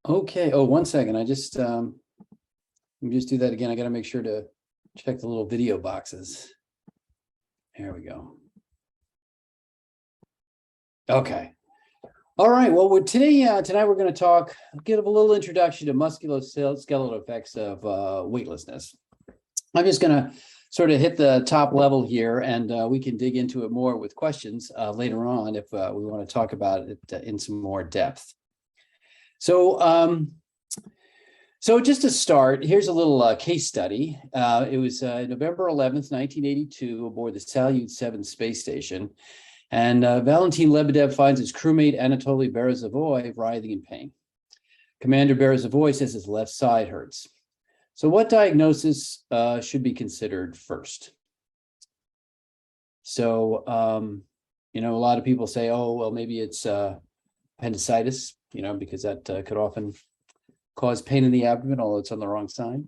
Okay. Oh, 1 second. Let me just do that again. I got to make sure to check the little video boxes. There we go. Okay. All right. Well, tonight we're going to give a little introduction to musculoskeletal effects of weightlessness. I'm just going to sort of hit the top level here, and we can dig into it more with questions later on if we want to talk about it in some more depth. So just to start, here's a little case study. It was November 11th, 1982, aboard the Salyut 7 space station. And Valentin Lebedev finds his crewmate Anatoly Berezovoy writhing in pain. Commander Berezovoy says his left side hurts. So what diagnosis should be considered first? So, a lot of people say, oh, well, maybe it's appendicitis, because that could often cause pain in the abdomen, although it's on the wrong side.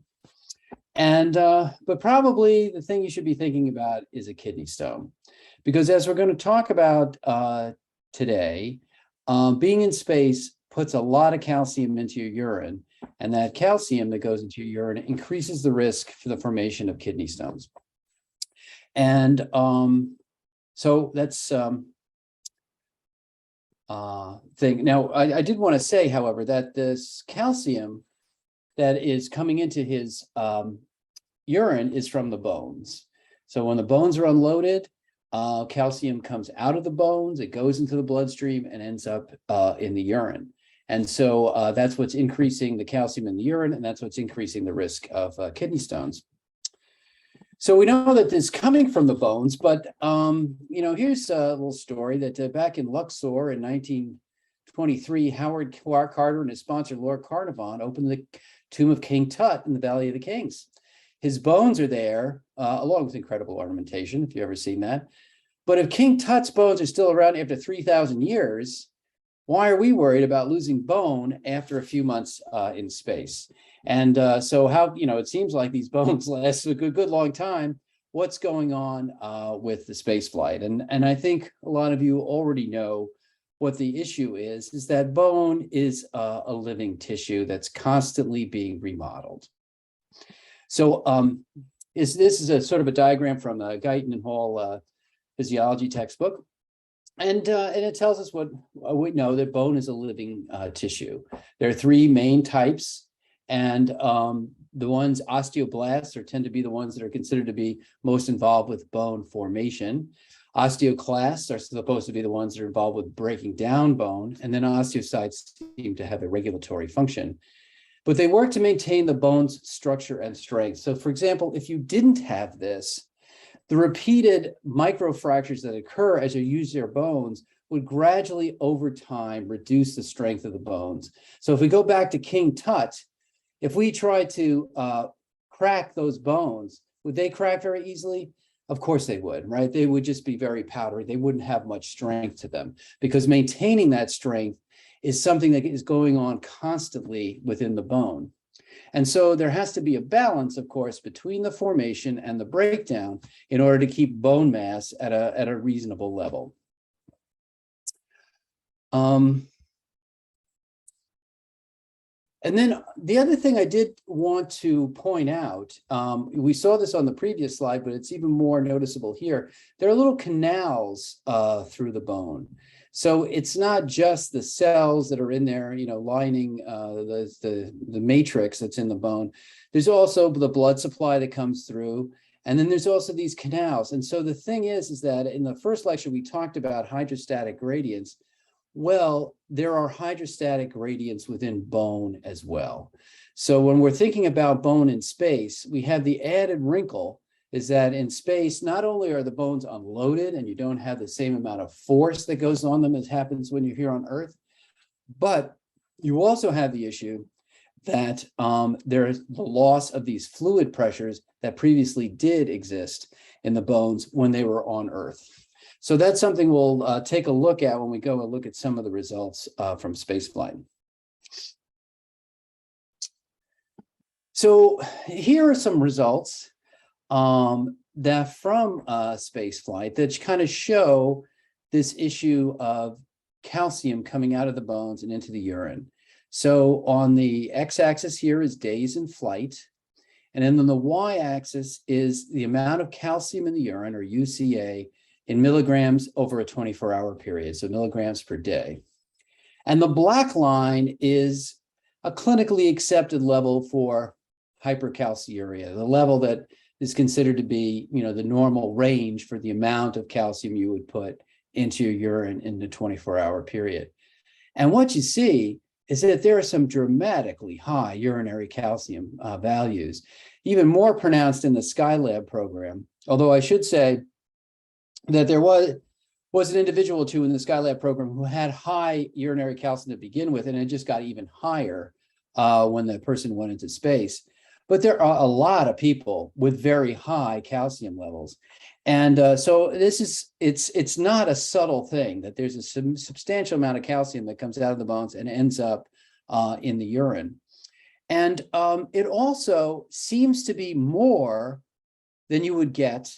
And but probably the thing you should be thinking about is a kidney stone, because as we're going to talk about today, being in space puts a lot of calcium into your urine, and that calcium that goes into your urine increases the risk for the formation of kidney stones. And so that's thing. Now, I did want to say, however, that this calcium that is coming into his urine is from the bones. So when the bones are unloaded, calcium comes out of the bones, it goes into the bloodstream and ends up in the urine. And so that's what's increasing the calcium in the urine, and that's what's increasing the risk of kidney stones. So we know that this is coming from the bones, but here's a little story that back in Luxor in 1923, Howard Carter and his sponsor Lord Carnarvon opened the tomb of King Tut in the Valley of the Kings. His bones are there, along with incredible ornamentation, if you've ever seen that. But if King Tut's bones are still around after 3,000 years, why are we worried about losing bone after a few months in space? And so how, it seems like these bones last a good long time. What's going on with the space flight? And I think a lot of you already know what the issue is that bone is a living tissue that's constantly being remodeled. So this is a sort of a diagram from the Guyton and Hall physiology textbook. And it tells us what we know, that bone is a living tissue. There are three main types, and the ones osteoblasts tend to be the ones that are considered to be most involved with bone formation. Osteoclasts are supposed to be the ones that are involved with breaking down bone, and then osteocytes seem to have a regulatory function. But they work to maintain the bone's structure and strength. So, for example, if you didn't have this, the repeated microfractures that occur as you use your bones would gradually, over time, reduce the strength of the bones. So if we go back to King Tut, if we try to crack those bones, would they crack very easily? Of course they would, right? They would just be very powdery. They wouldn't have much strength to them, because maintaining that strength is something that is going on constantly within the bone. And so there has to be a balance, of course, between the formation and the breakdown in order to keep bone mass at a reasonable level. And then the other thing I did want to point out, we saw this on the previous slide, but it's even more noticeable here. There are little canals through the bone. So it's not just the cells that are in there, lining the matrix that's in the bone. There's also the blood supply that comes through. And then there's also these canals. And so the thing is that in the first lecture, we talked about hydrostatic gradients. Well, there are hydrostatic gradients within bone as well. So when we're thinking about bone in space, we have the added wrinkle is that in space, not only are the bones unloaded and you don't have the same amount of force that goes on them as happens when you're here on Earth, but you also have the issue that there's the loss of these fluid pressures that previously did exist in the bones when they were on Earth. So that's something we'll take a look at when we go and look at some of the results from spaceflight. So here are some results that from space flight that kind of show this issue of calcium coming out of the bones and into the urine. So on the x-axis here is days in flight. And then on the y-axis is the amount of calcium in the urine, or UCA, in milligrams over a 24-hour period, so milligrams per day. And the black line is a clinically accepted level for hypercalciuria, the level that is considered to be, the normal range for the amount of calcium you would put into your urine in the 24-hour period. And what you see is that there are some dramatically high urinary calcium values, even more pronounced in the Skylab program. Although I should say that there was an individual or two in the Skylab program who had high urinary calcium to begin with, and it just got even higher when the person went into space. But there are a lot of people with very high calcium levels. And so it's not a subtle thing that there's a substantial amount of calcium that comes out of the bones and ends up in the urine. And it also seems to be more than you would get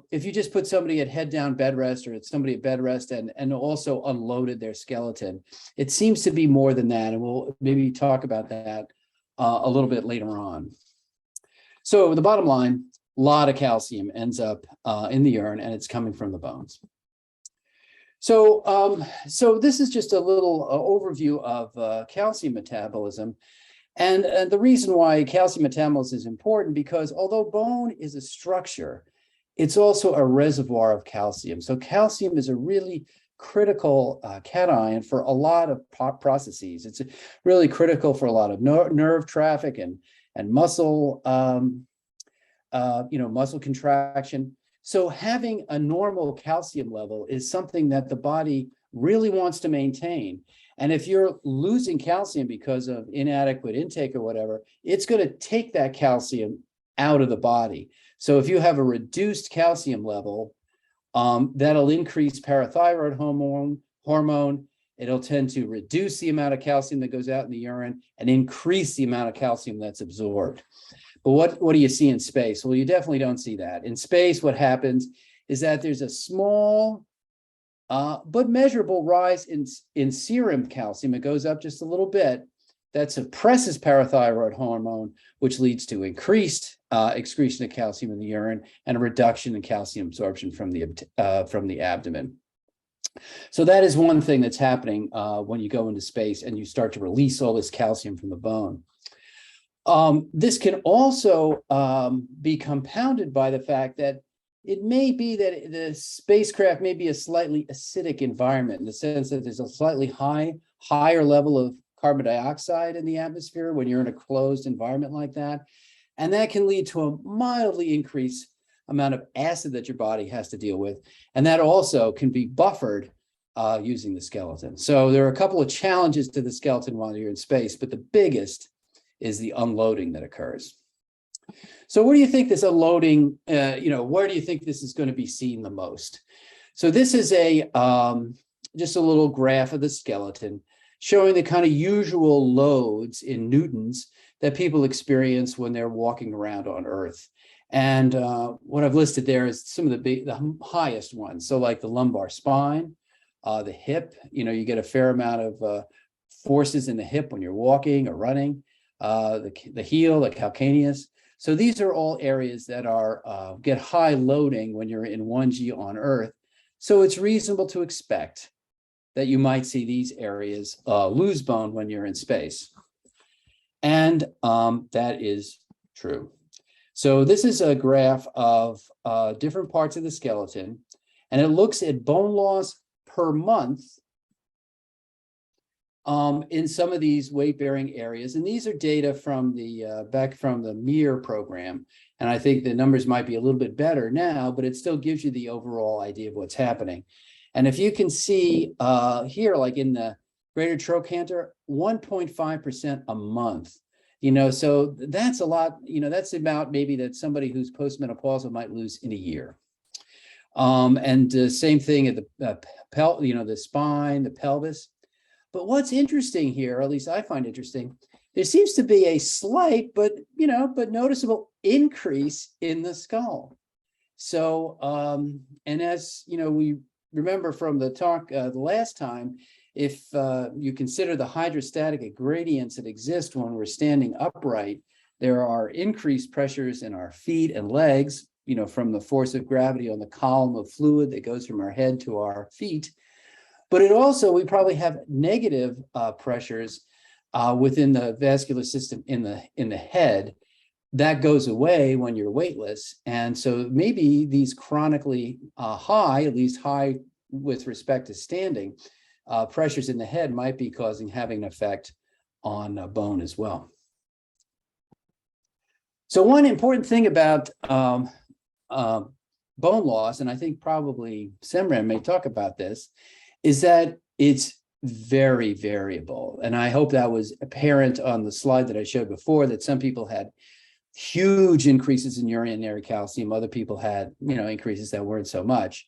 if you just put somebody at head down bed rest, or it's somebody at bed rest and also unloaded their skeleton. It seems to be more than that. And we'll maybe talk about that a little bit later on. So the bottom line, a lot of calcium ends up in the urine, and it's coming from the bones. So, so this is just a little overview of calcium metabolism. And the reason why calcium metabolism is important, because although bone is a structure, it's also a reservoir of calcium. So calcium is a really critical cation for a lot of processes. It's really critical for a lot of nerve traffic and muscle, muscle contraction. So having a normal calcium level is something that the body really wants to maintain. And if you're losing calcium because of inadequate intake or whatever, it's going to take that calcium out of the body. So if you have a reduced calcium level, that'll increase parathyroid hormone. It'll tend to reduce the amount of calcium that goes out in the urine and increase the amount of calcium that's absorbed. But what do you see in space? Well, you definitely don't see that. In space, what happens is that there's a small but measurable rise in serum calcium. It goes up just a little bit. That suppresses parathyroid hormone, which leads to increased excretion of calcium in the urine and a reduction in calcium absorption from the abdomen. So that is one thing that's happening when you go into space and you start to release all this calcium from the bone. This can also be compounded by the fact that it may be that the spacecraft may be a slightly acidic environment, in the sense that there's a slightly higher level of carbon dioxide in the atmosphere when you're in a closed environment like that. And that can lead to a mildly increased amount of acid that your body has to deal with. And that also can be buffered using the skeleton. So there are a couple of challenges to the skeleton while you're in space, but the biggest is the unloading that occurs. So where do you think this unloading, where do you think this is going to be seen the most? So this is just a little graph of the skeleton showing the kind of usual loads in newtons that people experience when they're walking around on Earth. And what I've listed there is some of the highest ones. So like the lumbar spine, the hip, you get a fair amount of forces in the hip when you're walking or running, the heel, the calcaneus. So these are all areas that are get high loading when you're in 1G on Earth. So it's reasonable to expect that you might see these areas lose bone when you're in space. And that is true. So this is a graph of different parts of the skeleton, and it looks at bone loss per month in some of these weight-bearing areas. And these are data from the back from the MIR program. And I think the numbers might be a little bit better now, but it still gives you the overall idea of what's happening. And if you can see here, like in the greater trochanter, 1.5% a month. So that's a lot. That's about maybe that somebody who's postmenopausal might lose in a year. And same thing at the spine, the pelvis. But what's interesting here, or at least I find interesting, there seems to be a slight but noticeable increase in the skull. So and as we remember from the talk the last time, if you consider the hydrostatic gradients that exist when we're standing upright, there are increased pressures in our feet and legs, from the force of gravity on the column of fluid that goes from our head to our feet. But we probably have negative pressures within the vascular system in the head. That goes away when you're weightless. And so maybe these chronically high, at least high with respect to standing, pressures in the head might be having an effect on bone as well. So one important thing about bone loss, and I think probably Semran may talk about this, is that it's very variable. And I hope that was apparent on the slide that I showed before, that some people had huge increases in urinary calcium. Other people had, increases that weren't so much.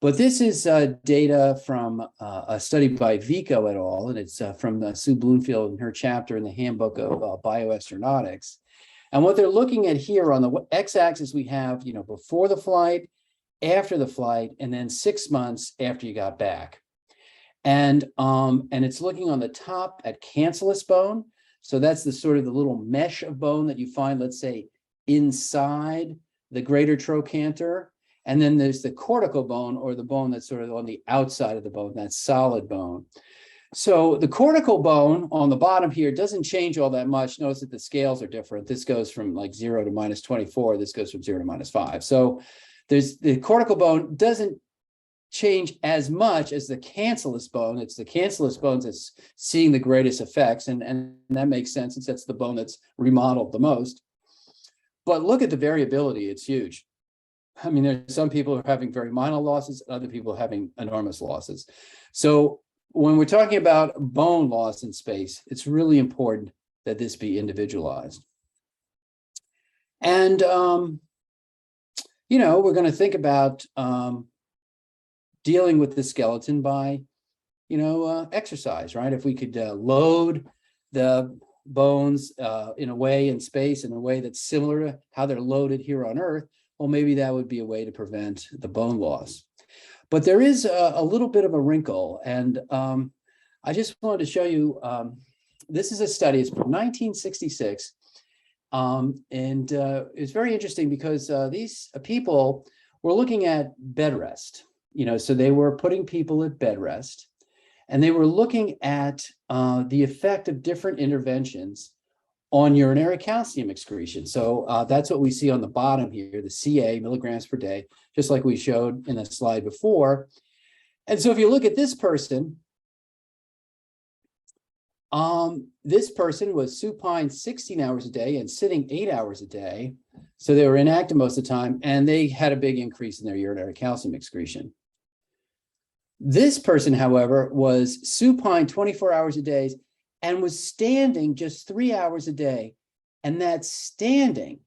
But this is data from a study by Vico et al., and it's from Sue Bloomfield in her chapter in the Handbook of Bioastronautics. And what they're looking at here on the x-axis, we have, before the flight, after the flight, and then 6 months after you got back. And it's looking on the top at cancellous bone. So that's the sort of the little mesh of bone that you find, let's say, inside the greater trochanter. And then there's the cortical bone, or the bone that's sort of on the outside of the bone, that solid bone. So the cortical bone on the bottom here doesn't change all that much. Notice that the scales are different. This goes from like 0 to -24. This goes from 0 to -5. So there's the cortical bone doesn't change as much as the cancellous bone. It's the cancellous bones that's seeing the greatest effects. And that makes sense, since that's the bone that's remodeled the most. But look at the variability. It's huge. I mean, there's some people who are having very minor losses, other people having enormous losses. So when we're talking about bone loss in space, it's really important that this be individualized. And, we're going to think about dealing with the skeleton by, exercise, right? If we could load the bones in a way in space, in a way that's similar to how they're loaded here on Earth, well, maybe that would be a way to prevent the bone loss. But there is a little bit of a wrinkle, and I just wanted to show you, this is a study, it's from 1966, and it's very interesting because these people were looking at bed rest, so they were putting people at bed rest, and they were looking at the effect of different interventions on urinary calcium excretion. So that's what we see on the bottom here, the CA, milligrams per day, just like we showed in the slide before. And so if you look at this person was supine 16 hours a day and sitting 8 hours a day. So they were inactive most of the time, and they had a big increase in their urinary calcium excretion. This person, however, was supine 24 hours a day and was standing just 3 hours a day. And that standing,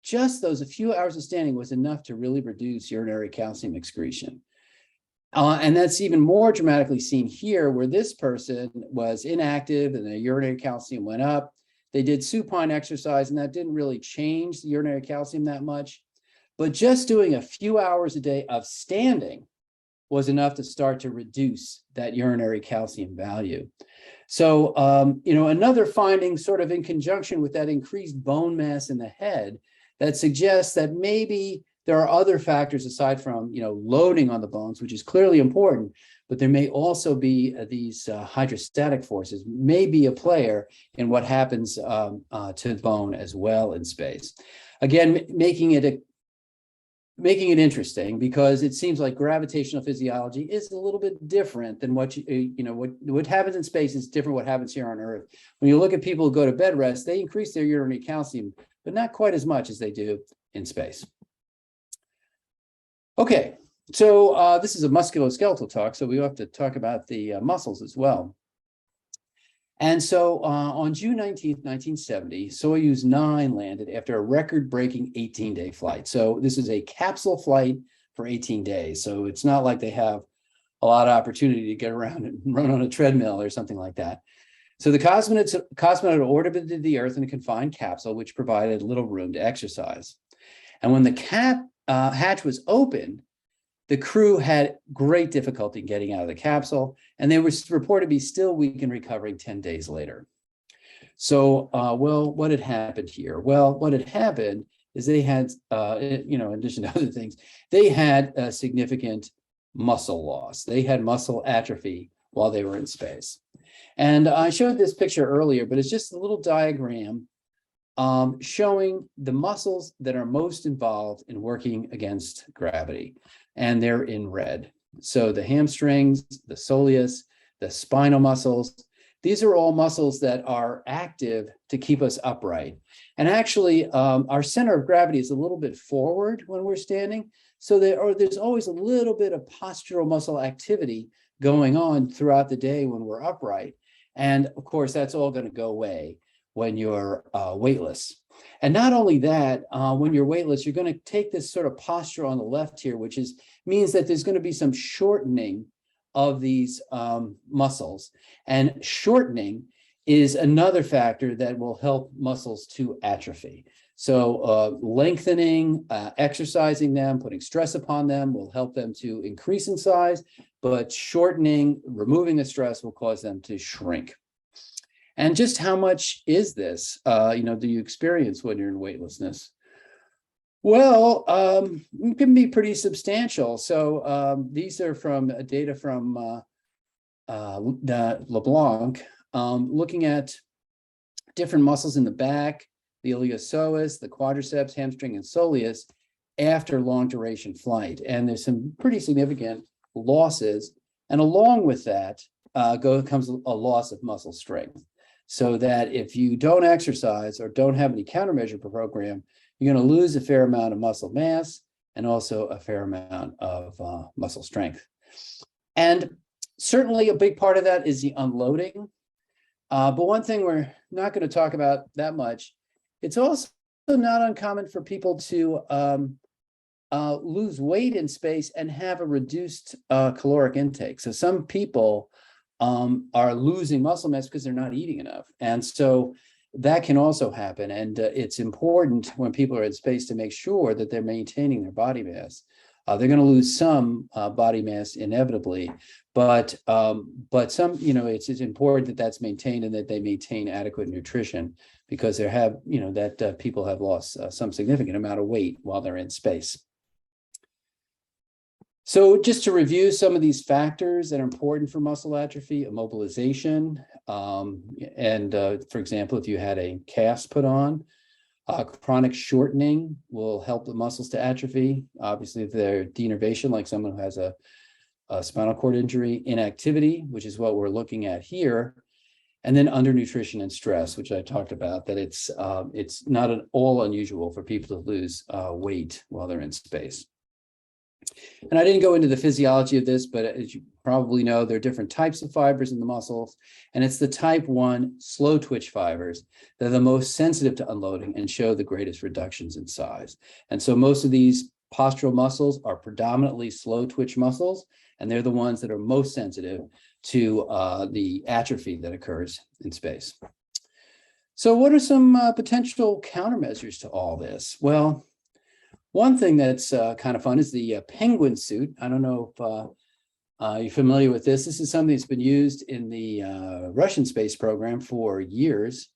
just those a few hours of standing, was enough to really reduce urinary calcium excretion. And that's even more dramatically seen here, where this person was inactive and the urinary calcium went up. They did supine exercise, and that didn't really change the urinary calcium that much. But just doing a few hours a day of standing was enough to start to reduce that urinary calcium value. So, another finding sort of in conjunction with that increased bone mass in the head that suggests that maybe there are other factors aside from, loading on the bones, which is clearly important, but there may also be these hydrostatic forces may be a player in what happens to the bone as well in space. Again, making it interesting, because it seems like gravitational physiology is a little bit different than what what happens in space is different what happens here on Earth. When you look at people who go to bed rest, they increase their urinary calcium, but not quite as much as they do in space. Okay, so this is a musculoskeletal talk, so we have to talk about the muscles as well. And so on June 19th, 1970, Soyuz 9 landed after a record-breaking 18-day flight. So this is a capsule flight for 18 days. So it's not like they have a lot of opportunity to get around and run on a treadmill or something like that. So the cosmonaut orbited the Earth in a confined capsule, which provided little room to exercise. And when the hatch was opened, the crew had great difficulty getting out of the capsule, and they were reported to be still weak and recovering 10 days later. So, well, what had happened here? Well, what had happened is they had, in addition to other things, they had a significant muscle loss. They had muscle atrophy while they were in space. And I showed this picture earlier, but it's just a little diagram showing the muscles that are most involved in working against gravity. And they're in red. So the hamstrings, the soleus, the spinal muscles, these are all muscles that are active to keep us upright. And actually, our center of gravity is a little bit forward when we're standing. So there's always a little bit of postural muscle activity going on throughout the day when we're upright. And of course, that's all going to go away when you're weightless. And not only that, when you're weightless, you're going to take this sort of posture on the left here, which means that there's going to be some shortening of these muscles. And shortening is another factor that will help muscles to atrophy. So lengthening, exercising them, putting stress upon them will help them to increase in size, but shortening, removing the stress will cause them to shrink. And just how much is this, do you experience when you're in weightlessness? Well, it can be pretty substantial. So these are from data from LeBlanc, looking at different muscles in the back, the iliopsoas, the quadriceps, hamstring, and soleus after long duration flight. And there's some pretty significant losses. And along with that comes a loss of muscle strength. So that if you don't exercise or don't have any countermeasure program, you're going to lose a fair amount of muscle mass and also a fair amount of muscle strength. And certainly a big part of that is the unloading. But one thing we're not going to talk about that much, it's also not uncommon for people to lose weight in space and have a reduced caloric intake. So some people are losing muscle mass because they're not eating enough. And so that can also happen. And it's important when people are in space to make sure that they're maintaining their body mass. They're going to lose some body mass inevitably, but some, it's important that that's maintained and that they maintain adequate nutrition, because people have lost some significant amount of weight while they're in space. So just to review some of these factors that are important for muscle atrophy: immobilization, and for example, if you had a cast put on, chronic shortening will help the muscles to atrophy. Obviously, if they're denervation, like someone who has a spinal cord injury, inactivity, which is what we're looking at here, and then undernutrition and stress, which I talked about, that it's not at all unusual for people to lose weight while they're in space. And I didn't go into the physiology of this, but as you probably know, there are different types of fibers in the muscles, and it's the type 1 slow twitch fibers that are the most sensitive to unloading and show the greatest reductions in size. And so most of these postural muscles are predominantly slow twitch muscles, and they're the ones that are most sensitive to the atrophy that occurs in space. So what are some potential countermeasures to all this? Well, one thing that's kind of fun is the penguin suit. I don't know if you're familiar with this. This is something that's been used in the Russian space program for years.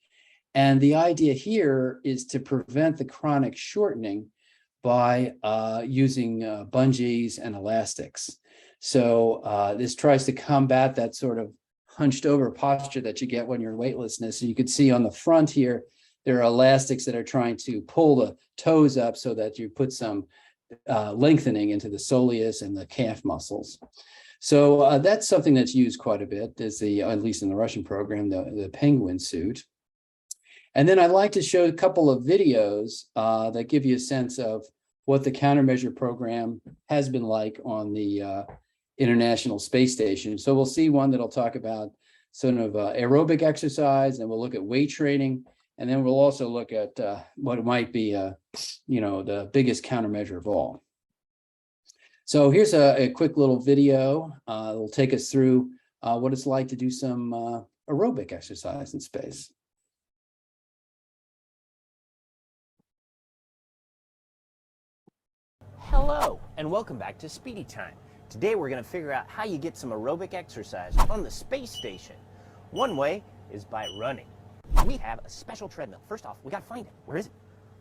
And the idea here is to prevent the chronic shortening by using bungees and elastics. So this tries to combat that sort of hunched over posture that you get when you're in weightlessness. So you can see on the front here, there are elastics that are trying to pull the toes up so that you put some lengthening into the soleus and the calf muscles. So that's something that's used quite a bit, at least in the Russian program, the penguin suit. And then I'd like to show a couple of videos that give you a sense of what the countermeasure program has been like on the International Space Station. So we'll see one that'll talk about sort of aerobic exercise, and we'll look at weight training. And then we'll also look at what might be, the biggest countermeasure of all. So here's a quick little video. It'll take us through what it's like to do some aerobic exercise in space. Hello, and welcome back to Speedy Time. Today we're going to figure out how you get some aerobic exercise on the space station. One way is by running. We have a special treadmill. First off, we got to find it. Where is it?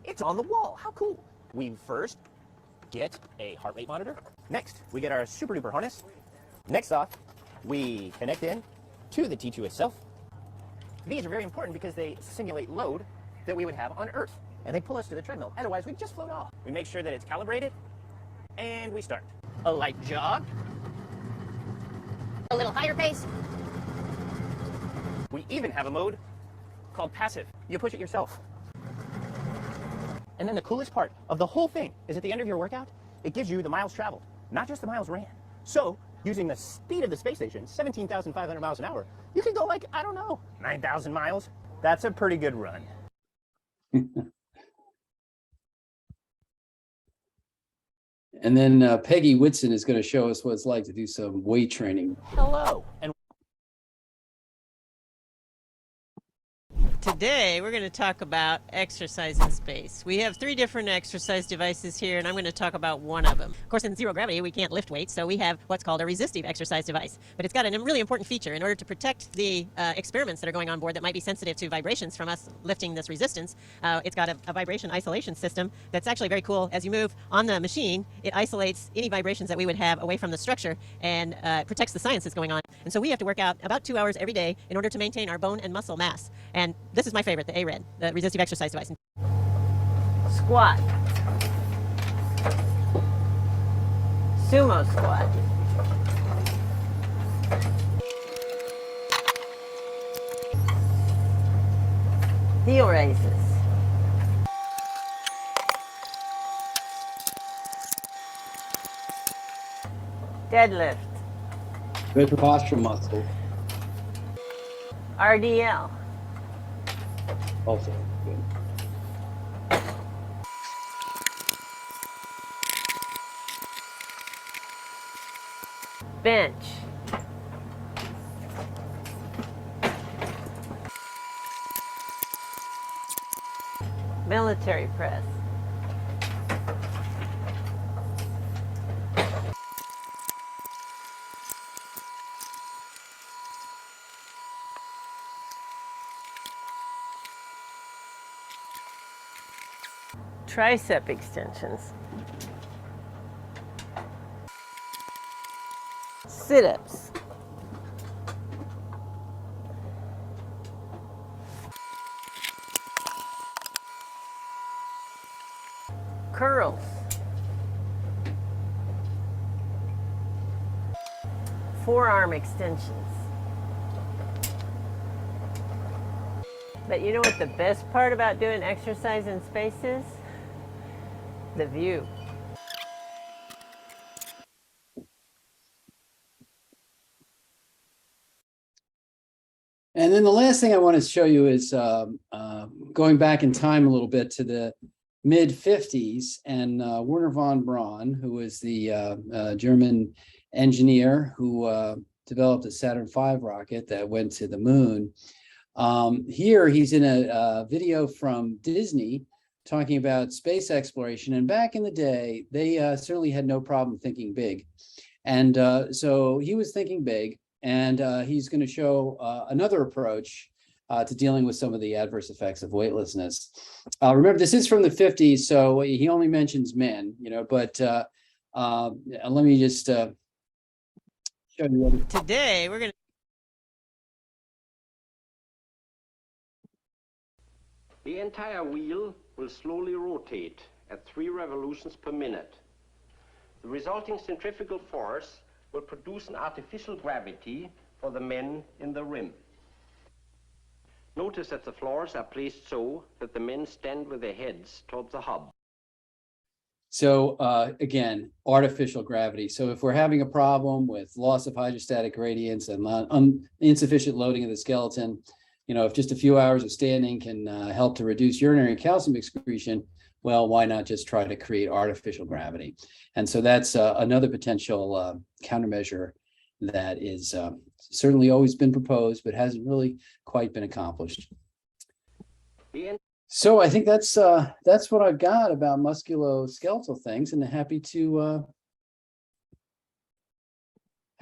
It's on the wall. How cool. We first get a heart rate monitor. Next, we get our super duper harness. Next off, we connect in to the T2 itself. These are very important because they simulate load that we would have on Earth, and they pull us to the treadmill. Otherwise, we'd just float off. We make sure that it's calibrated, and we start. A light jog. A little higher pace. We even have a mode called passive. You push it yourself. And then the coolest part of the whole thing is at the end of your workout, it gives you the miles traveled, not just the miles ran. So, using the speed of the space station, 17,500 miles an hour, you can go like, I don't know, 9,000 miles. That's a pretty good run. And then Peggy Whitson is going to show us what it's like to do some weight training. Hello. And today we're going to talk about exercise in space. We have 3 different exercise devices here, and I'm going to talk about one of them. Of course, in zero gravity, we can't lift weights, so we have what's called a resistive exercise device. But it's got a really important feature. In order to protect the experiments that are going on board that might be sensitive to vibrations from us lifting this resistance, it's got a vibration isolation system that's actually very cool. As you move on the machine, it isolates any vibrations that we would have away from the structure and protects the science that's going on. And so we have to work out about 2 hours every day in order to maintain our bone and muscle mass. And this is my favorite, the ARED, the resistive exercise device. Squat. Sumo squat. Heel raises. Deadlift. Good for posture muscle. RDL. Also good. Bench. Military press. Tricep extensions. Sit-ups. Curls. Forearm extensions. But you know what the best part about doing exercise in space is? The view. And then the last thing I want to show you is going back in time a little bit to the mid-50s, and Werner von Braun, who was the German engineer who developed a Saturn V rocket that went to the moon. Here he's in a video from Disney talking about space exploration. And back in the day, they certainly had no problem thinking big. And so he was thinking big, and he's going to show another approach to dealing with some of the adverse effects of weightlessness. Remember, this is from the 50s, so he only mentions men, but let me just show you. Today, we're going to The entire wheel will slowly rotate at 3 revolutions per minute. The resulting centrifugal force will produce an artificial gravity for the men in the rim. Notice that the floors are placed so that the men stand with their heads towards the hub. So again, artificial gravity. So if we're having a problem with loss of hydrostatic gradients and insufficient loading of the skeleton, if just a few hours of standing can help to reduce urinary calcium excretion, well, why not just try to create artificial gravity? And so that's another potential countermeasure that is certainly always been proposed, but hasn't really quite been accomplished. So I think that's what I've got about musculoskeletal things, and happy to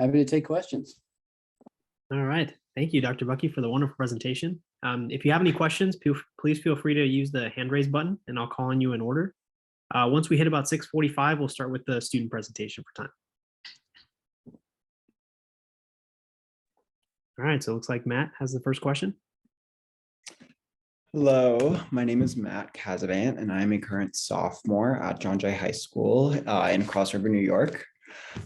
happy to take questions. All right. Thank you, Dr. Buckey, for the wonderful presentation. If you have any questions, please feel free to use the hand raise button and I'll call on you in order. Once we hit about 6:45, we'll start with the student presentation for time. All right, so it looks like Matt has the first question. Hello, my name is Matt Casavant, and I'm a current sophomore at John Jay High School in Cross River, New York.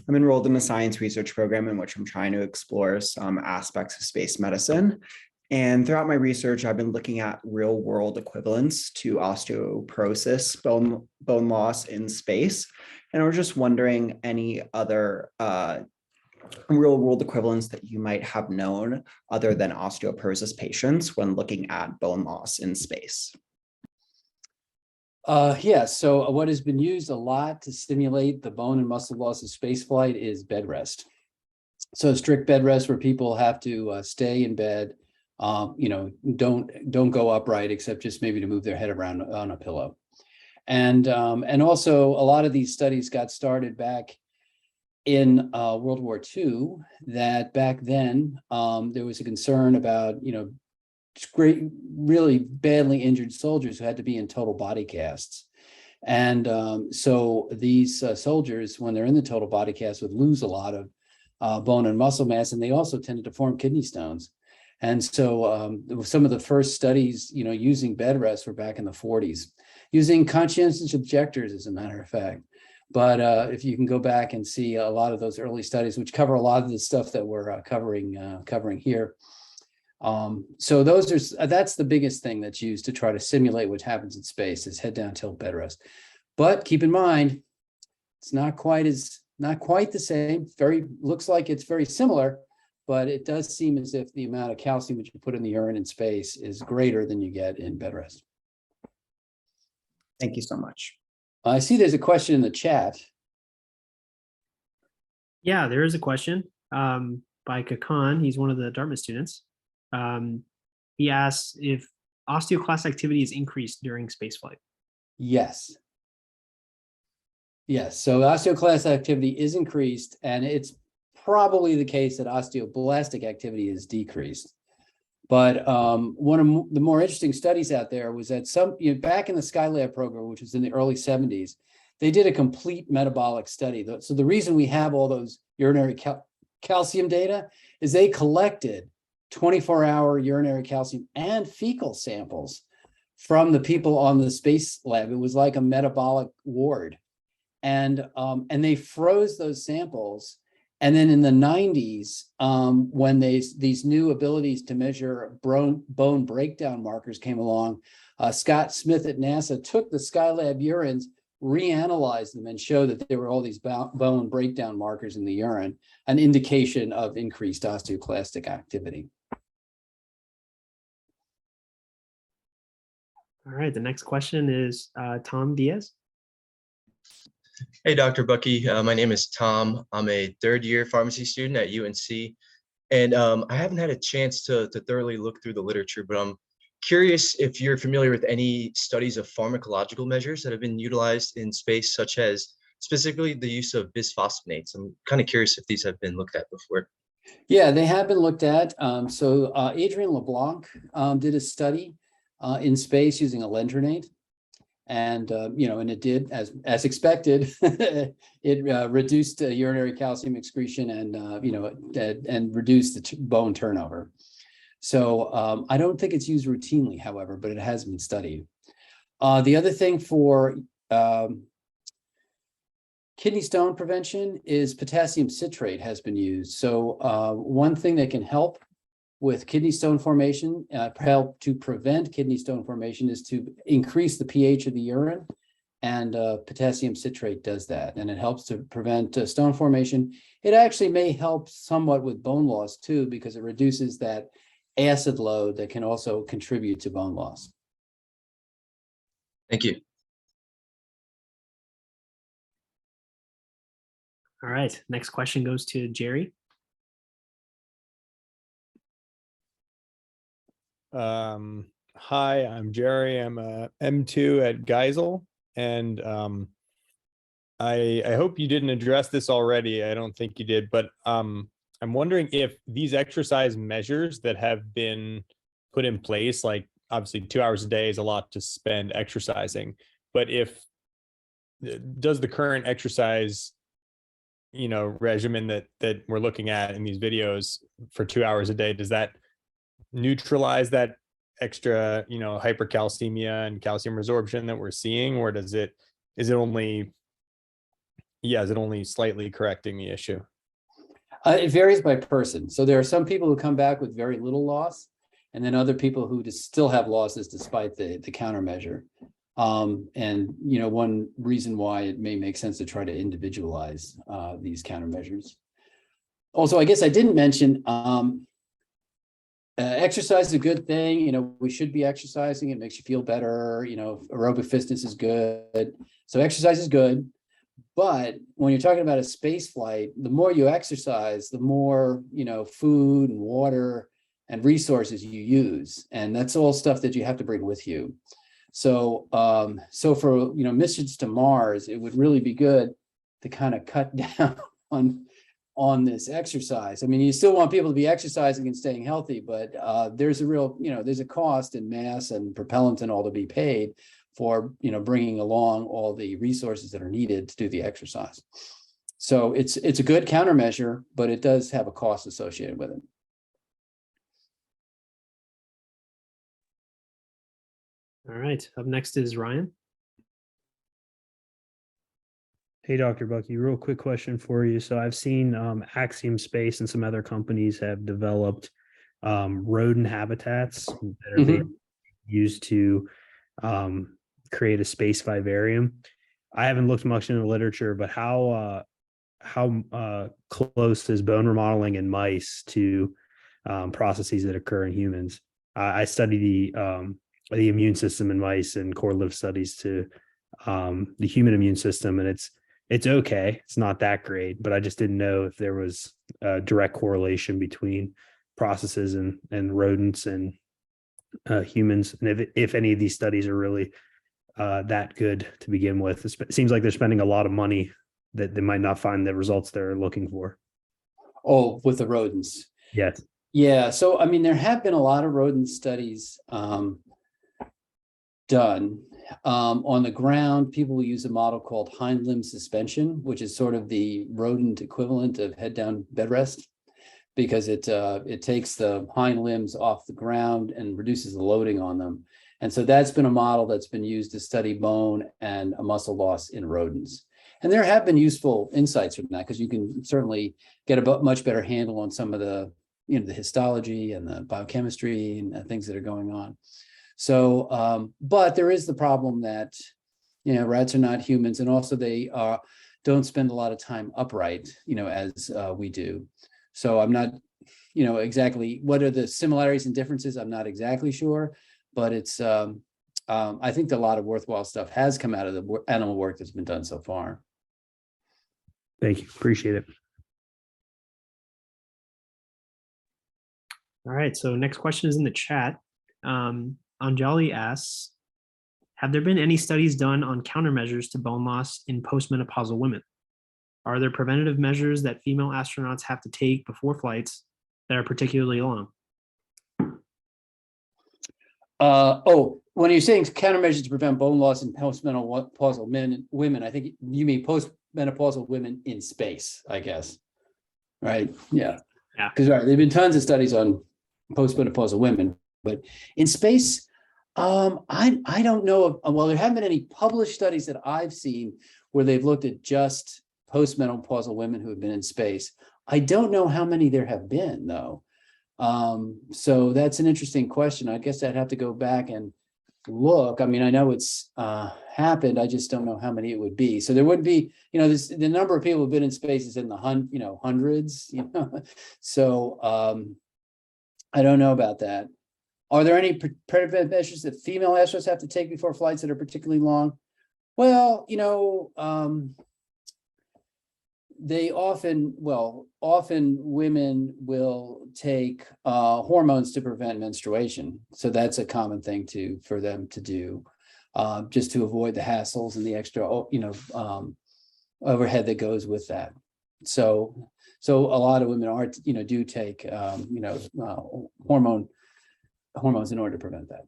I'm enrolled in a science research program in which I'm trying to explore some aspects of space medicine. And throughout my research, I've been looking at real world equivalents to osteoporosis, bone loss in space. And I was just wondering any other real world equivalents that you might have known other than osteoporosis patients when looking at bone loss in space. Yeah, so what has been used a lot to stimulate the bone and muscle loss of spaceflight is bed rest. So strict bed rest where people have to stay in bed, don't go upright except just maybe to move their head around on a pillow. And also a lot of these studies got started back in World War II, that back then there was a concern about, really badly injured soldiers who had to be in total body casts. And so these soldiers, when they're in the total body cast, would lose a lot of bone and muscle mass, and they also tended to form kidney stones. And so some of the first studies, using bed rest were back in the 40s, using conscientious objectors, as a matter of fact. But if you can go back and see a lot of those early studies, which cover a lot of the stuff that we're covering here. So that's the biggest thing that's used to try to simulate what happens in space is head down, tilt, bed rest. But keep in mind, it's not quite the same. Looks like it's very similar, but it does seem as if the amount of calcium that you put in the urine in space is greater than you get in bed rest. Thank you so much. I see there's a question in the chat. Yeah, there is a question by Kakan. He's one of the Dartmouth students. He asks if osteoclast activity is increased during spaceflight. Yes. Yes, so osteoclast activity is increased, and it's probably the case that osteoblastic activity is decreased. But one of the more interesting studies out there was that back in the Skylab program, which was in the early 70s, they did a complete metabolic study. So the reason we have all those urinary calcium data is they collected 24-hour urinary calcium and fecal samples from the people on the space lab. It was like a metabolic ward. And they froze those samples. And then in the 90s, when these new abilities to measure bone breakdown markers came along, Scott Smith at NASA took the Skylab urines, reanalyzed them, and showed that there were all these bone breakdown markers in the urine, an indication of increased osteoclastic activity. All right, the next question is Tom Diaz. Hey, Dr. Buckey. My name is Tom. I'm a third-year pharmacy student at UNC, and I haven't had a chance to thoroughly look through the literature, but I'm curious if you're familiar with any studies of pharmacological measures that have been utilized in space, such as specifically the use of bisphosphonates. I'm kind of curious if these have been looked at before. Yeah, they have been looked at. So Adrian LeBlanc did a study in space using alendronate. And, and it did, as expected, it reduced urinary calcium excretion and, and reduced the bone turnover. So I don't think it's used routinely, however, but it has been studied. The other thing for kidney stone prevention is potassium citrate has been used. So one thing that can help with kidney stone formation, help to prevent kidney stone formation, is to increase the pH of the urine, and potassium citrate does that, and it helps to prevent stone formation. It actually may help somewhat with bone loss too, because it reduces that acid load that can also contribute to bone loss. Thank you. All right, next question goes to Jerry. Hi, I'm Jerry. I'm a M2 at Geisel, and I hope you didn't address this already. I don't think you did, but I'm wondering if these exercise measures that have been put in place, like obviously 2 hours a day is a lot to spend exercising, but if does the current exercise, regimen that we're looking at in these videos for 2 hours a day, does that neutralize that extra, hypercalcemia and calcium resorption that we're seeing, or is it only slightly correcting the issue? It varies by person. So there are some people who come back with very little loss, and then other people who just still have losses despite the countermeasure. And one reason why it may make sense to try to individualize these countermeasures. Also, I guess I didn't mention exercise is a good thing. We should be exercising. It makes you feel better. Aerobic fitness is good. So exercise is good. But when you're talking about a space flight, the more you exercise, the more, food and water and resources you use. And that's all stuff that you have to bring with you. So, for, missions to Mars, it would really be good to kind of cut down on this exercise. I mean, you still want people to be exercising and staying healthy, but there's a real, there's a cost in mass and propellant and all to be paid for, bringing along all the resources that are needed to do the exercise. So it's a good countermeasure, but it does have a cost associated with it. All right. Up next is Ryan. Hey, Dr. Buckey, real quick question for you. So I've seen Axiom Space and some other companies have developed rodent habitats that are being used to create a space vivarium. I haven't looked much into the literature, but how close is bone remodeling in mice to processes that occur in humans? I study the immune system in mice and correlative studies to the human immune system, and it's okay. It's not that great, but I just didn't know if there was a direct correlation between processes and rodents and humans, and if any of these studies are really that good to begin with. It seems like they're spending a lot of money that they might not find the results they're looking for. Oh, with the rodents. Yes. Yeah. So, I mean, there have been a lot of rodent studies done. On the ground, people will use a model called hind limb suspension, which is sort of the rodent equivalent of head down bed rest, because it takes the hind limbs off the ground and reduces the loading on them. And so that's been a model that's been used to study bone and a muscle loss in rodents. And there have been useful insights from that, because you can certainly get a much better handle on some of the, the histology and the biochemistry and things that are going on. So, but there is the problem that, rats are not humans, and also they don't spend a lot of time upright, as we do. So I'm not, exactly what are the similarities and differences. I'm not exactly sure, but it's, I think that a lot of worthwhile stuff has come out of the animal work that's been done so far. Thank you. Appreciate it. All right. So next question is in the chat. Anjali asks, have there been any studies done on countermeasures to bone loss in postmenopausal women? Are there preventative measures that female astronauts have to take before flights that are particularly long? When you're saying countermeasures to prevent bone loss in postmenopausal women, I think you mean postmenopausal women in space, I guess. Right? Yeah. Yeah. Because there've been tons of studies on postmenopausal women, but in space, I don't know. Well, there haven't been any published studies that I've seen where they've looked at just postmenopausal women who have been in space. I don't know how many there have been, though. So that's an interesting question. I guess I'd have to go back and look. I mean, I know it's happened. I just don't know how many it would be. So there would be, the number of people who've been in space is in the hundreds. So I don't know about that. Are there any preventive measures that female astronauts have to take before flights that are particularly long? Well, they often women will take hormones to prevent menstruation. So that's a common thing for them to do, just to avoid the hassles and the extra, overhead that goes with that. So a lot of women are, do take, hormones in order to prevent that.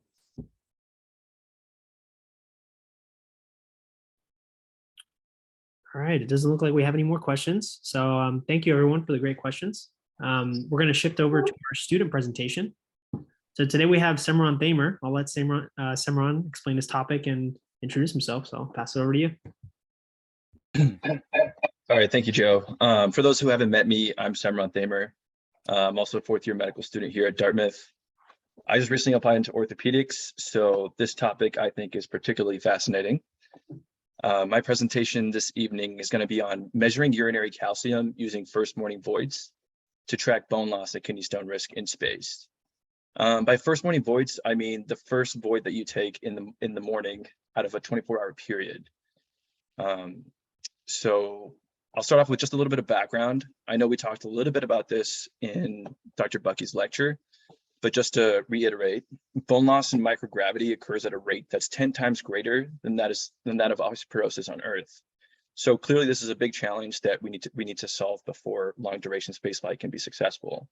All right, it doesn't look like we have any more questions. So thank you everyone for the great questions. We're going to shift over to our student presentation. So today we have Semron Thamer. I'll let Semron explain his topic and introduce himself. So I'll pass it over to you. All right, thank you, Joe. For those who haven't met me, I'm Semron Thamer. I'm also a fourth-year medical student here at Dartmouth. I just recently applied into orthopedics, so this topic I think is particularly fascinating. My presentation this evening is going to be on measuring urinary calcium using first morning voids to track bone loss and kidney stone risk in space. By first morning voids, I mean the first void that you take in the morning out of a 24-hour period. So I'll start off with just a little bit of background. I know we talked a little bit about this in Dr. Buckey's lecture, but just to reiterate, bone loss in microgravity occurs at a rate that's 10 times greater than that of osteoporosis on Earth. So clearly this is a big challenge that we need to solve before long duration spaceflight can be successful.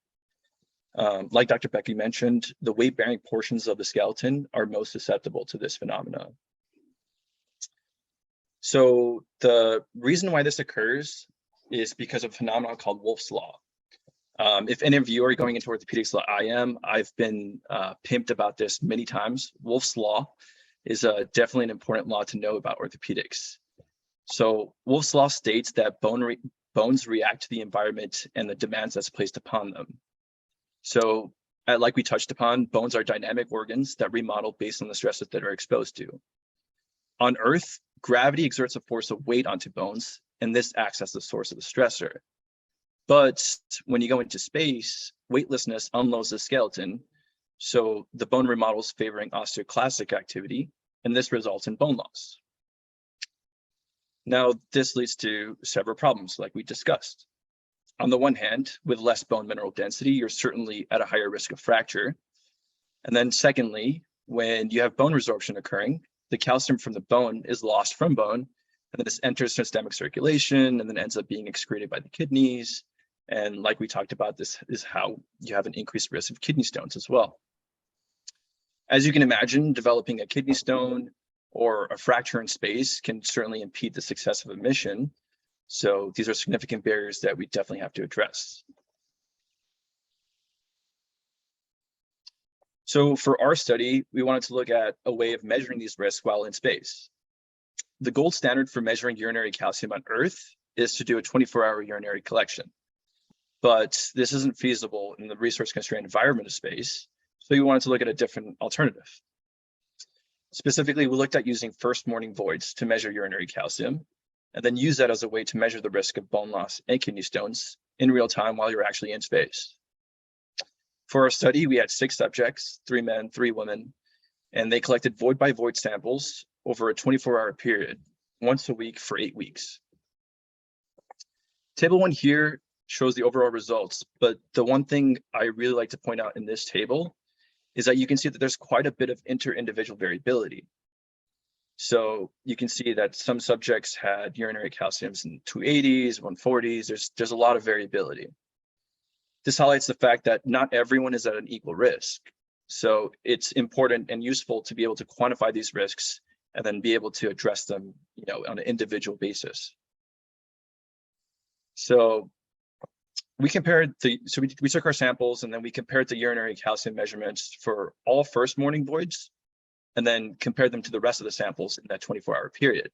Like Dr. Buckey mentioned, the weight-bearing portions of the skeleton are most susceptible to this phenomenon. So the reason why this occurs is because of a phenomenon called Wolff's Law. If any of you are going into orthopedics like I am, I've been pimped about this many times. Wolff's Law is definitely an important law to know about orthopedics. So Wolff's Law states that bones react to the environment and the demands that's placed upon them. So like we touched upon, bones are dynamic organs that remodel based on the stresses that are exposed to. On Earth, gravity exerts a force of weight onto bones, and this acts as the source of the stressor. But when you go into space, weightlessness unloads the skeleton, so the bone remodels favoring osteoclastic activity, and this results in bone loss. Now, this leads to several problems like we discussed. On the one hand, with less bone mineral density, you're certainly at a higher risk of fracture. And then secondly, when you have bone resorption occurring, the calcium from the bone is lost from bone, and then this enters systemic circulation and then ends up being excreted by the kidneys. And like we talked about, this is how you have an increased risk of kidney stones as well. As you can imagine, developing a kidney stone or a fracture in space can certainly impede the success of a mission. So these are significant barriers that we definitely have to address. So for our study, we wanted to look at a way of measuring these risks while in space. The gold standard for measuring urinary calcium on Earth is to do a 24-hour urinary collection. But this isn't feasible in the resource-constrained environment of space, so we wanted to look at a different alternative. Specifically, we looked at using first morning voids to measure urinary calcium, and then use that as a way to measure the risk of bone loss and kidney stones in real time while you're actually in space. For our study, we had 6 subjects, 3 men, 3 women, and they collected void by void samples over a 24-hour period, once a week for 8 weeks. Table 1 here shows the overall results, but the one thing I really like to point out in this table is that you can see that there's quite a bit of inter-individual variability. So you can see that some subjects had urinary calciums in 280s, 140s, there's a lot of variability. This highlights the fact that not everyone is at an equal risk. So it's important and useful to be able to quantify these risks and then be able to address them, on an individual basis. So we compared we took our samples and then we compared the urinary calcium measurements for all first morning voids and then compared them to the rest of the samples in that 24-hour period.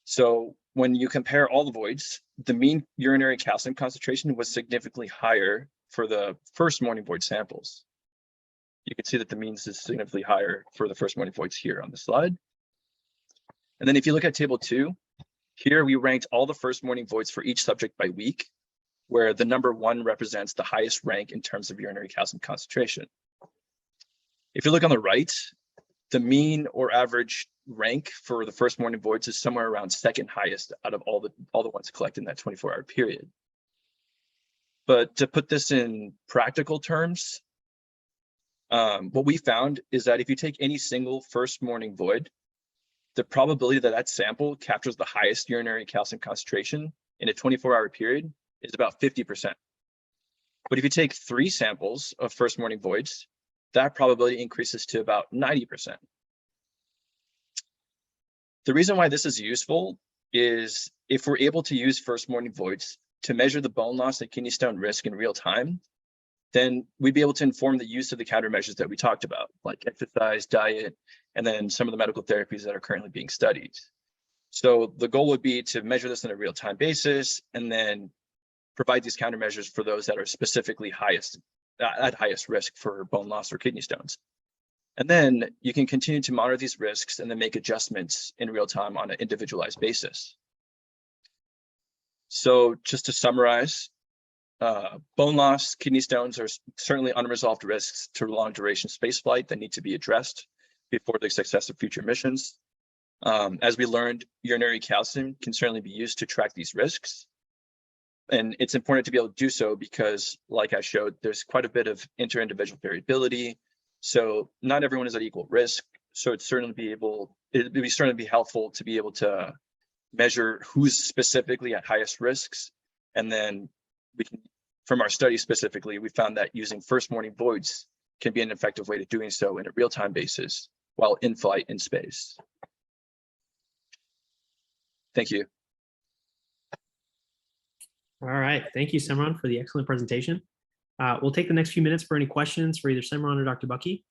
So when you compare all the voids, the mean urinary calcium concentration was significantly higher for the first morning void samples. You can see that the means is significantly higher for the first morning voids here on the slide. And then if you look at table 2, here we ranked all the first morning voids for each subject by week, where the number 1 represents the highest rank in terms of urinary calcium concentration. If you look on the right, the mean or average rank for the first morning voids is somewhere around second highest out of all the ones collected in that 24-hour period. But to put this in practical terms, what we found is that if you take any single first morning void, the probability that that sample captures the highest urinary calcium concentration in a 24-hour period is about 50%. But if you take 3 samples of first morning voids, that probability increases to about 90%. The reason why this is useful is if we're able to use first morning voids to measure the bone loss and kidney stone risk in real time, then we'd be able to inform the use of the countermeasures that we talked about, like exercise, diet, and then some of the medical therapies that are currently being studied. So the goal would be to measure this on a real-time basis and then provide these countermeasures for those that are specifically at highest risk for bone loss or kidney stones. And then you can continue to monitor these risks and then make adjustments in real time on an individualized basis. So just to summarize, bone loss, kidney stones are certainly unresolved risks to long duration spaceflight that need to be addressed before the success of future missions. As we learned, urinary calcium can certainly be used to track these risks. And it's important to be able to do so because, like I showed, there's quite a bit of inter-individual variability. So not everyone is at equal risk. So it'd certainly be helpful to be able to measure who's specifically at highest risks. And then we can, from our study specifically, we found that using first morning voids can be an effective way to doing so in a real-time basis while in flight in space. Thank you. All right. Thank you, Simran, for the excellent presentation. We'll take the next few minutes for any questions for either Simran or Dr. Buckey.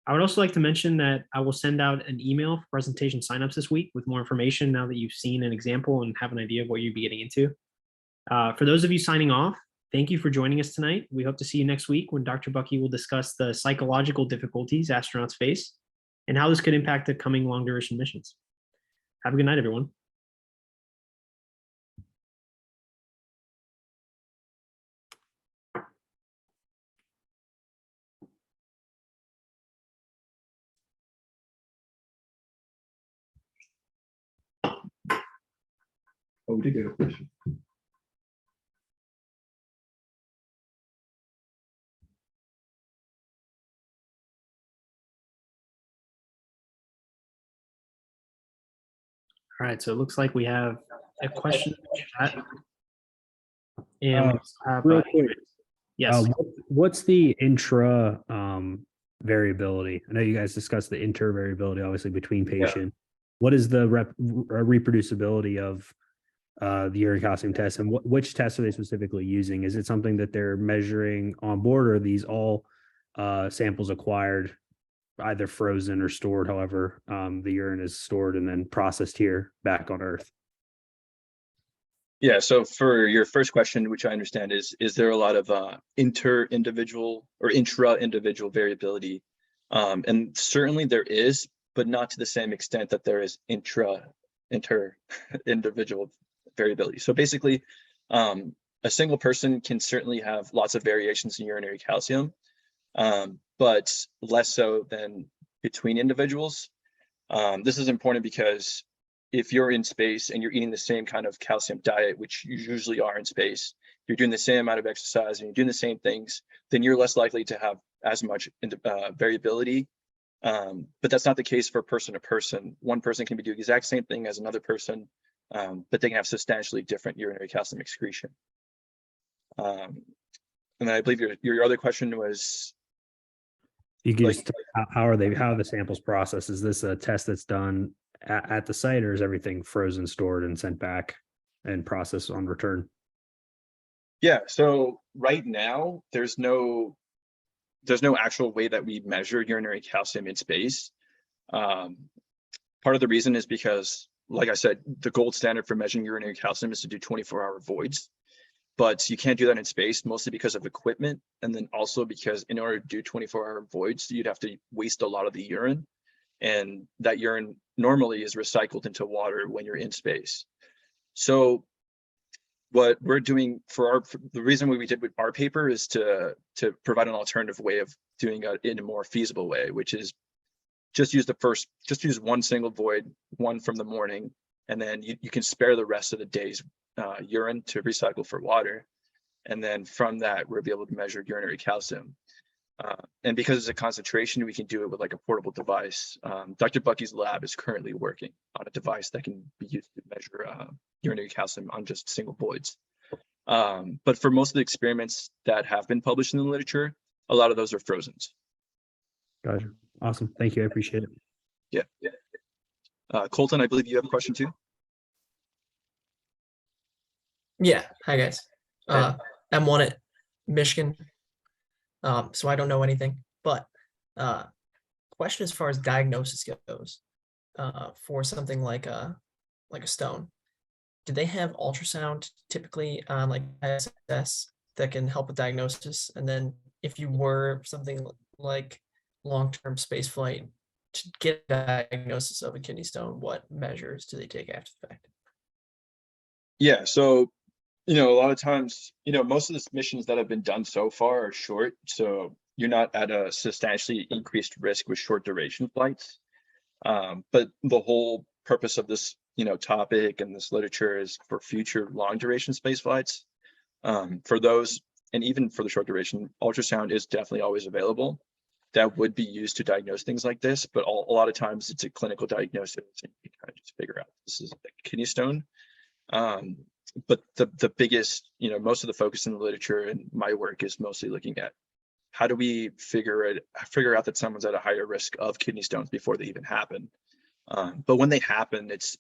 I would also like to mention that I will send out an email for presentation signups this week with more information now that you've seen an example and have an idea of what you'd be getting into. For those of you signing off, thank you for joining us tonight. We hope to see you next week when Dr. Buckey will discuss the psychological difficulties astronauts face and how this could impact the coming long duration missions. Have a good night, everyone. Oh, we did get a question. All right, so it looks like we have a question in the chat. And we have, real quick, yes. What's the intra variability? I know you guys discussed the inter variability, obviously, between patient. What is the reproducibility of the urine calcium test, and which tests are they specifically using? Is it something that they're measuring on board, or are these all samples acquired, either frozen or stored, however the urine is stored and then processed here back on Earth? Yeah, so for your first question, which I understand is there a lot of inter-individual or intra-individual variability? And certainly there is, but not to the same extent that there is inter-individual variability. So basically, a single person can certainly have lots of variations in urinary calcium, but less so than between individuals. This is important because if you're in space and you're eating the same kind of calcium diet, which you usually are in space, you're doing the same amount of exercise and you're doing the same things, then you're less likely to have as much variability. But that's not the case for person to person. One person can be doing the exact same thing as another person, but they can have substantially different urinary calcium excretion. And then I believe your other question was, You can just, how are the samples processed? Is this a test that's done at the site, or is everything frozen, stored, and sent back and processed on return? Yeah, so right now there's no actual way that we measure urinary calcium in space. Part of the reason is because, like I said, the gold standard for measuring urinary calcium is to do 24-hour voids, but you can't do that in space, mostly because of equipment, and then also because in order to do 24-hour voids, you'd have to waste a lot of the urine, and that urine normally is recycled into water when you're in space. So what we're doing the reason we did with our paper is to provide an alternative way of doing it in a more feasible way, which is just use one single void, one from the morning, and then you can spare the rest of the day's urine to recycle for water. And then from that, we'll be able to measure urinary calcium. And because it's a concentration, we can do it with like a portable device. Dr. Buckey's lab is currently working on a device that can be used to measure urinary calcium on just single voids. But for most of the experiments that have been published in the literature, a lot of those are frozen. Gotcha. Awesome. Thank you. I appreciate it. Yeah. Colton, I believe you have a question too. Yeah. Hi guys. I'm at Michigan. So I don't know anything, but question as far as diagnosis goes, for something like a stone, do they have ultrasound typically on like ISS that can help with diagnosis? And then if you were something like long-term space flight to get a diagnosis of a kidney stone, what measures do they take after the fact? Yeah, so a lot of times, most of the missions that have been done so far are short, so you're not at a substantially increased risk with short duration flights. But the whole purpose of this, topic and this literature is for future long duration space flights. For those, and even for the short duration, ultrasound is definitely always available. That would be used to diagnose things like this, but a lot of times it's a clinical diagnosis and you kind of just figure out this is a kidney stone. But the biggest, most of the focus in the literature and my work is mostly looking at how do we figure out that someone's at a higher risk of kidney stones before they even happen. But when they happen, it's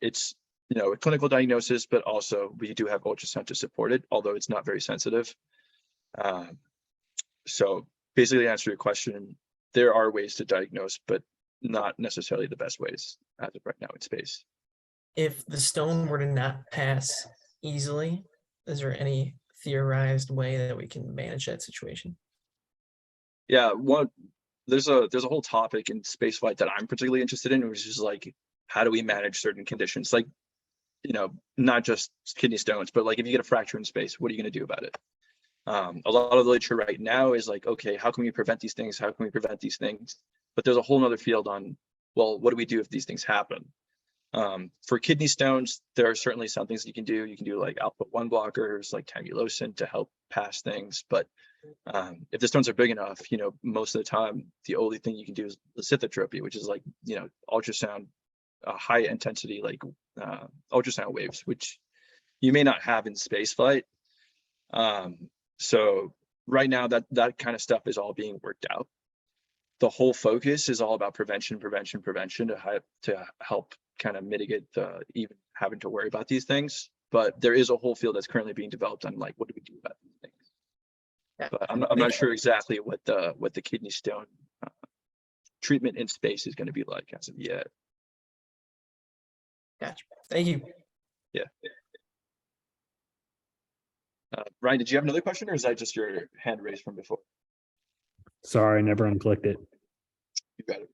a clinical diagnosis, but also we do have ultrasound to support it, although it's not very sensitive. So basically to answer your question, there are ways to diagnose, but not necessarily the best ways as of right now in space. If the stone were to not pass easily, is there any theorized way that we can manage that situation? Yeah, there's a whole topic in spaceflight that I'm particularly interested in, which is like, how do we manage certain conditions? Like, not just kidney stones, but like if you get a fracture in space, what are you going to do about it? A lot of the literature right now is like, okay, how can we prevent these things? How can we prevent these things? But there's a whole nother field on, well, what do we do if these things happen? For kidney stones, there are certainly some things you can do. You can do like alpha-1 blockers, like tamsulosin to help pass things. But if the stones are big enough, most of the time, the only thing you can do is lithotripsy, which is like, ultrasound, high intensity, like ultrasound waves, which you may not have in space flight. So right now that kind of stuff is all being worked out. The whole focus is all about prevention to help kind of mitigate the even having to worry about these things. But there is a whole field that's currently being developed on like, what do we do about these things? Yeah. But I'm not sure exactly what the kidney stone treatment in space is going to be like as of yet. Gotcha. Thank you. Yeah. Ryan, did you have another question, or is that just your hand raised from before? Sorry, I never unclicked it. You got it.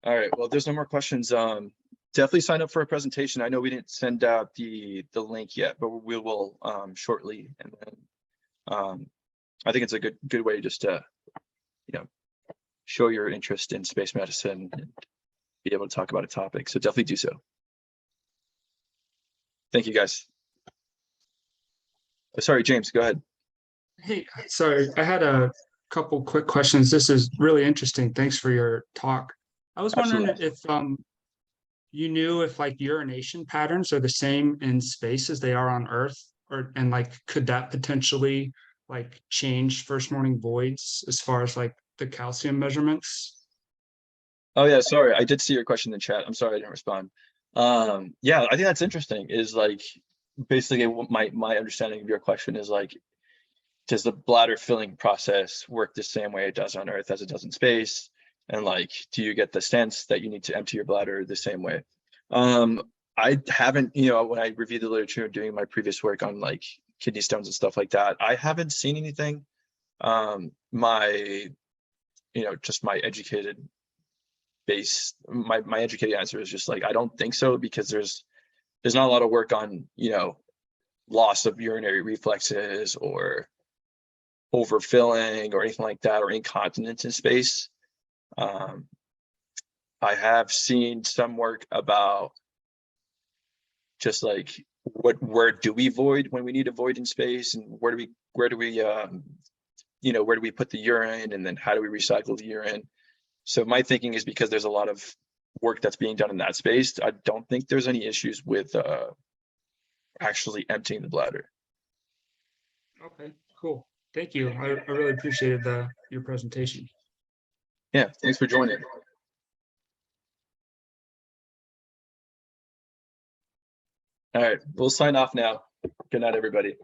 All right. Well, if there's no more questions, definitely sign up for a presentation. I know we didn't send out the link yet, but we will shortly. And then I think it's a good way just to show your interest in space medicine and be able to talk about a topic. So definitely do so. Thank you, guys. Sorry, James, go ahead. Hey, sorry, I had a couple quick questions. This is really interesting. Thanks for your talk. I was wondering if you knew if like urination patterns are the same in space as they are on Earth, and like could that potentially like change first morning voids as far as like the calcium measurements? Oh yeah, sorry, I did see your question in the chat. I'm sorry I didn't respond. Yeah, I think that's interesting. Is like basically my understanding of your question is like, does the bladder filling process work the same way it does on Earth as it does in space? And like, do you get the sense that you need to empty your bladder the same way? I haven't, when I reviewed the literature doing my previous work on like kidney stones and stuff like that, I haven't seen anything. Just my educated base, my educated answer is just like, I don't think so, because there's not a lot of work on, loss of urinary reflexes or overfilling or anything like that, or incontinence in space. I have seen some work about just like where do we void when we need to void in space, and where do we where do we put the urine, and then how do we recycle the urine? So my thinking is because there's a lot of work that's being done in that space, I don't think there's any issues with actually emptying the bladder. Okay, cool. Thank you. I really appreciated your presentation. Yeah, thanks for joining. All right, we'll sign off now. Good night, everybody.